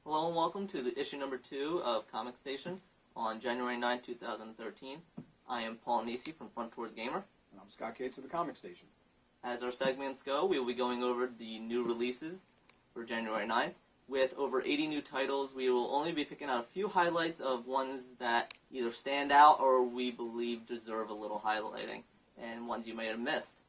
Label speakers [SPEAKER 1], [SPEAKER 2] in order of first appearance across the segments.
[SPEAKER 1] Hello and welcome to the issue number 2 of Comic Station on January 9, 2013. I am Paul Neafsey from Front Towards Gamer.
[SPEAKER 2] And I'm Scott Kaitz of the Comic Station.
[SPEAKER 1] As our segments go, we will be going over the new releases for January 9th. With over 80 new titles, we will only be picking out a few highlights of ones that either stand out or we believe deserve a little highlighting, and ones you may have missed.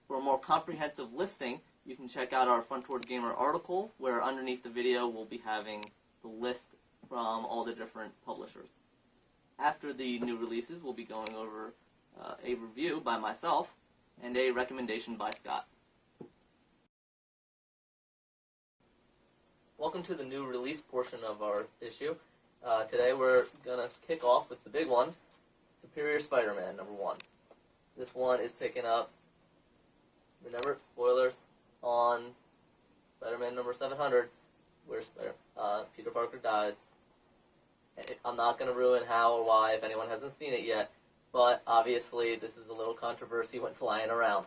[SPEAKER 1] For a more comprehensive listing, you can check out our Front Towards Gamer article, where underneath the video we'll be having the list from all the different publishers. After the new releases, we'll be going over a review by myself and a recommendation by Scott. Welcome to the new release portion of our issue. Today we're going to kick off with the big one, Superior Spider-Man #1. This one is picking up, remember, spoilers, on Spider-Man number 700, where Peter Parker dies. I'm not going to ruin how or why if anyone hasn't seen it yet, but obviously this is a little controversy went flying around.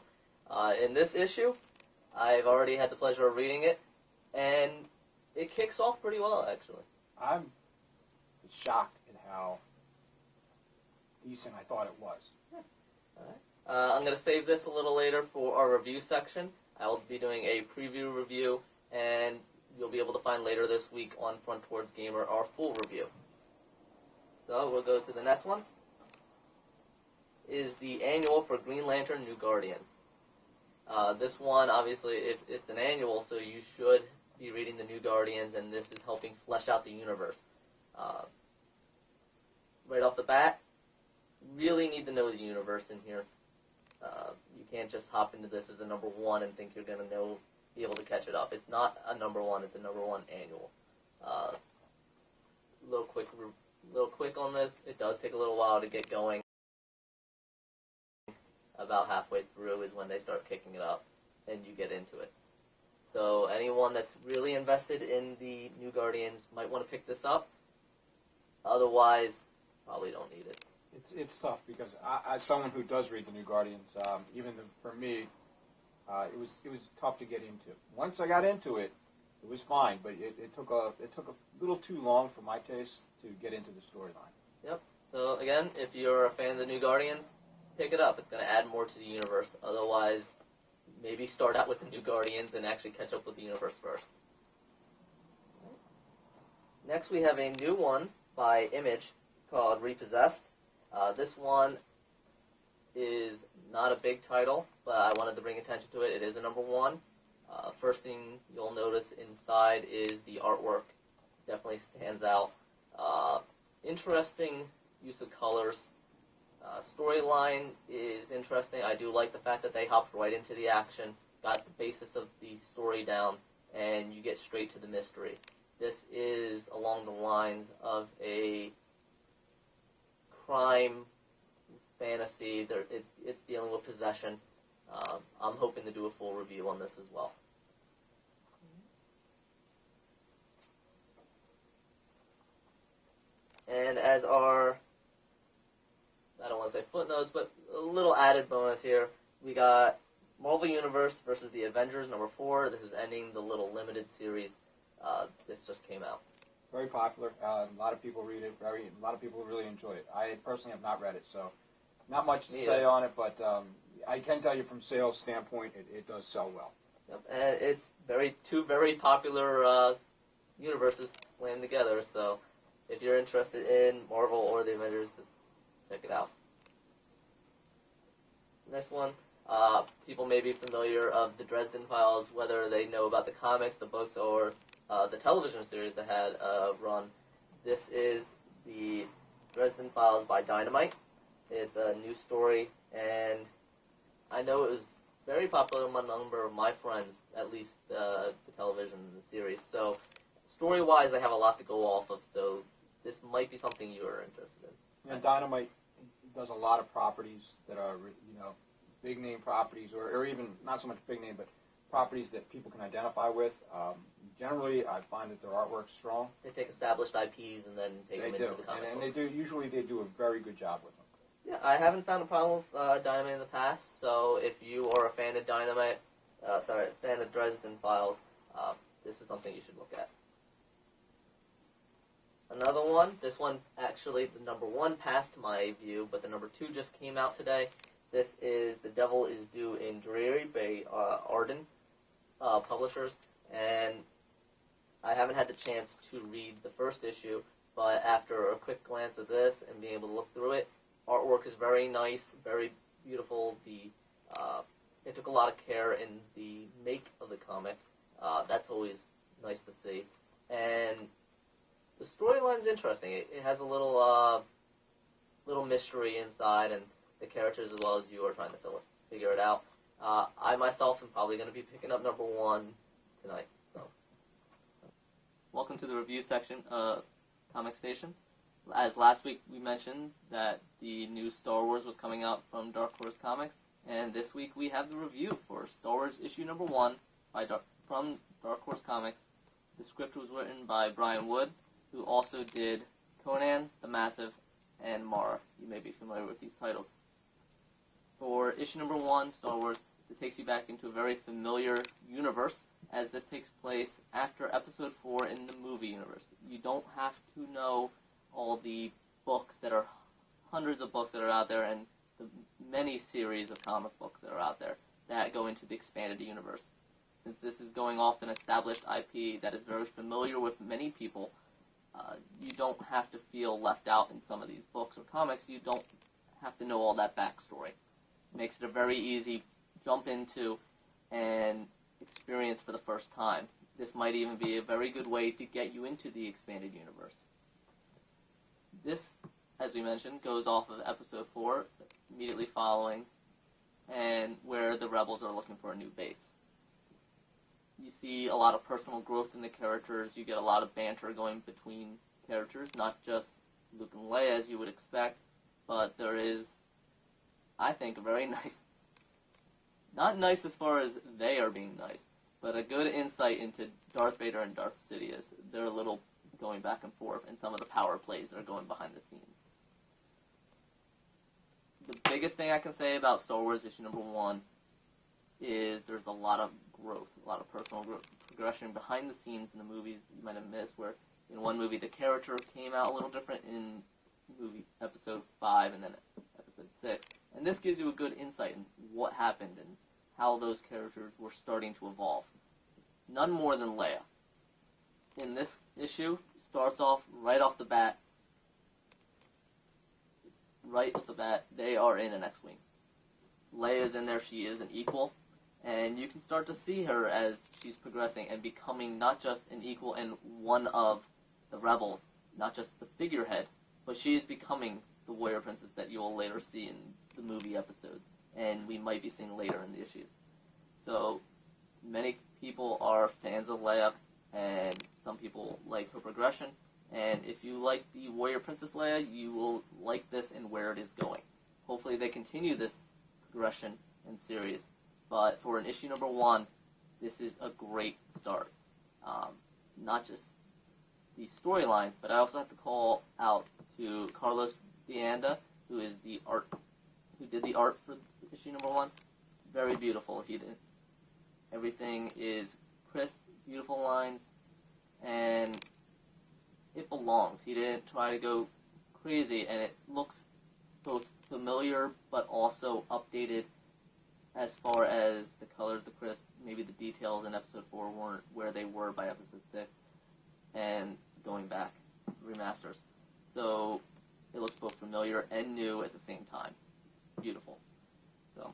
[SPEAKER 1] In this issue, I've already had the pleasure of reading it, and it kicks off pretty well, actually.
[SPEAKER 2] I'm shocked at how decent I thought it was.
[SPEAKER 1] All right. I'm going to save this a little later for our review section. I will be doing a preview review, and you'll be able to find later this week on Front Towards Gamer our full review. So we'll go to the next one. Is the annual for Green Lantern New Guardians. This one, obviously, it's an annual, so you should be reading the New Guardians, and this is helping flesh out the universe. Right off the bat, really need to know the universe in here. You can't just hop into this as a #1 and think you're going to be able to catch it up. It's not a #1, it's a #1 annual. Little quick on this, it does take a little while to get going. About halfway through is when they start kicking it up, and you get into it. So anyone that's really invested in the New Guardians might want to pick this up. Otherwise, probably don't need it.
[SPEAKER 2] It's tough because as someone who does read the New Guardians, for me, it was tough to get into. Once I got into it, it was fine, but it took a little too long for my taste to get into the storyline.
[SPEAKER 1] Yep. So again, if you're a fan of the New Guardians, pick it up. It's going to add more to the universe. Otherwise, maybe start out with the New Guardians and actually catch up with the universe first. Next, we have a new one by Image called Repossessed. This one is not a big title, but I wanted to bring attention to it. It is a #1. First thing you'll notice inside is the artwork. Definitely stands out. Interesting use of colors. Storyline is interesting. I do like the fact that they hopped right into the action, got the basis of the story down, and you get straight to the mystery. This is along the lines of a crime fantasy. It's dealing with possession. I'm hoping to do a full review on this as well. And as our, I don't want to say footnotes, but a little added bonus here, we got Marvel Universe versus the Avengers #4. This is ending the little limited series. This just came out.
[SPEAKER 2] Very popular. A lot of people read it. A lot of people really enjoy it. I personally have not read it, so not much to say on it, but I can tell you from sales standpoint, it does sell well.
[SPEAKER 1] Yep, and it's two very popular universes slammed together, so if you're interested in Marvel or the Avengers, just check it out. Next one, people may be familiar of the Dresden Files, whether they know about the comics, the books, or the television series that had run. This is the Dresden Files by Dynamite. It's a new story, and I know it was very popular among a number of my friends, at least the television series. So story-wise, I have a lot to go off of, so this might be something you're interested in.
[SPEAKER 2] And Dynamite does a lot of properties that are, big name properties, or even not so much big name, but properties that people can identify with. Generally, I find that their artwork's strong.
[SPEAKER 1] They take established IPs and then take them into the comic books.
[SPEAKER 2] And they do. Usually, they do a very good job with them.
[SPEAKER 1] Yeah, I haven't found a problem with Dynamite in the past. So if you are a fan of fan of Dresden Files, this is something you should look at. Another one, this one actually, the number 1 passed my view, but the number 2 just came out today. This is The Devil is Due in Jaunary by Arden Publishers, and I haven't had the chance to read the first issue, but after a quick glance at this and being able to look through it, artwork is very nice, very beautiful. They took a lot of care in the make of the comic. That's always nice to see. And the storyline's interesting. It has a little mystery inside, and the characters as well as you are trying to figure it out. I myself am probably going to be picking up number 1 tonight. So, welcome to the review section of Comic Station. As last week we mentioned that the new Star Wars was coming out from Dark Horse Comics, and this week we have the review for Star Wars issue number 1 from Dark Horse Comics. The script was written by Brian Wood, who also did Conan, The Massive, and Mara. You may be familiar with these titles. For issue number 1, Star Wars, this takes you back into a very familiar universe, as this takes place after Episode 4 in the movie universe. You don't have to know all the books that are, hundreds of books that are out there, and the many series of comic books that are out there that go into the expanded universe. Since this is going off an established IP that is very familiar with many people, you don't have to feel left out in some of these books or comics. You don't have to know all that backstory. It makes it a very easy jump into and experience for the first time. This might even be a very good way to get you into the expanded universe. This, as we mentioned, goes off of Episode 4, immediately following, and where the rebels are looking for a new base. You see a lot of personal growth in the characters. You get a lot of banter going between characters, not just Luke and Leia as you would expect, but there is, I think, a very nice, not nice as far as they are being nice, but a good insight into Darth Vader and Darth Sidious. They're a little going back and forth, and some of the power plays that are going behind the scenes. The biggest thing I can say about Star Wars issue number 1 is there's a lot of growth, a lot of personal growth, progression behind the scenes in the movies that you might have missed, where in one movie the character came out a little different in movie Episode 5 and then Episode 6. And this gives you a good insight in what happened and how those characters were starting to evolve. None more than Leia. In this issue, starts off right off the bat, they are in an X-Wing. Leia's in there, she is an equal, and you can start to see her as she's progressing and becoming not just an equal and one of the rebels, not just the figurehead, but she is becoming the warrior princess that you will later see in the movie episodes, and we might be seeing later in the issues. So, many people are fans of Leia, and some people like her progression, and if you like the warrior princess Leia, you will like this and where it is going. Hopefully they continue this progression and series, but for an issue number 1, this is a great start. Not just the storyline, but I also have to call out to Carlos Deanda, who did the art for issue number 1. Very beautiful. Everything is crisp, beautiful lines, and it belongs. He didn't try to go crazy, and it looks both familiar but also updated as far as the colors, the crisp, maybe the details in Episode 4 weren't where they were by Episode 6, and going back, remasters. So it looks both familiar and new at the same time. Beautiful. So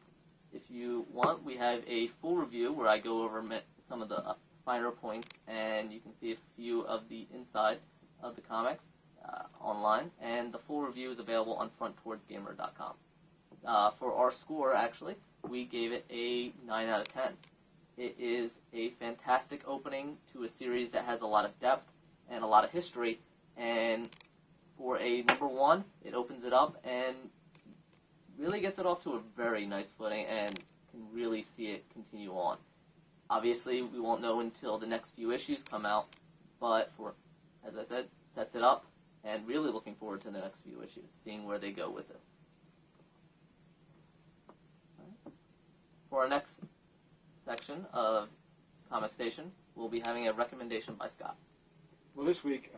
[SPEAKER 1] if you want, we have a full review where I go over some of the finer points, and you can see a few of the inside of the comics online, and the full review is available on frontwardsgamer.com. For our score, actually, we gave it a 9 out of 10. It is a fantastic opening to a series that has a lot of depth and a lot of history, and for a number 1, it opens it up and really gets it off to a very nice footing and can really see it continue on. Obviously, we won't know until the next few issues come out, but as I said, sets it up, and really looking forward to the next few issues, seeing where they go with this. For our next section of Comic Station, we'll be having a recommendation by Scott.
[SPEAKER 2] Well, this week,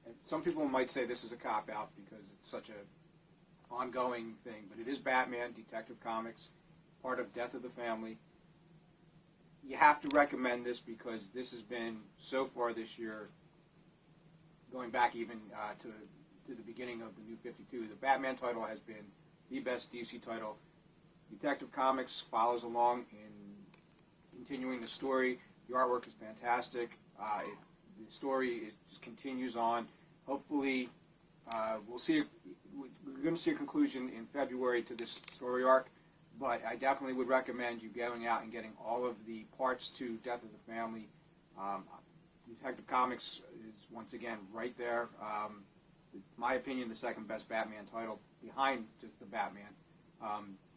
[SPEAKER 2] and some people might say this is a cop-out because it's such a ongoing thing, but it is Batman, Detective Comics, part of Death of the Family. You have to recommend this because this has been, so far this year, going back even to the beginning of the New 52, the Batman title has been the best DC title. Detective Comics follows along in continuing the story. The artwork is fantastic. The story just continues on. Hopefully, we'll see. We're going to see a conclusion in February to this story arc, but I definitely would recommend you going out and getting all of the parts to Death of the Family. Detective Comics is, once again, right there. In my opinion, the second best Batman title, behind just the Batman.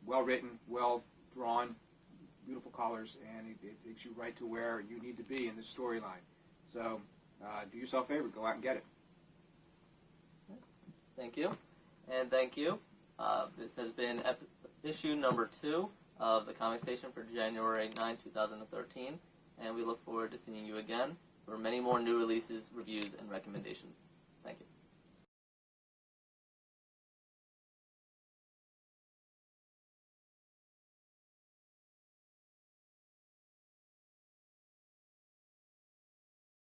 [SPEAKER 2] Well written, well drawn, beautiful colors, and it takes you right to where you need to be in this storyline. So do yourself a favor, go out and get it.
[SPEAKER 1] Thank you. And thank you. This has been issue number 2 of the Comic Station for January 9, 2013, and we look forward to seeing you again for many more new releases, reviews, and recommendations. Thank you.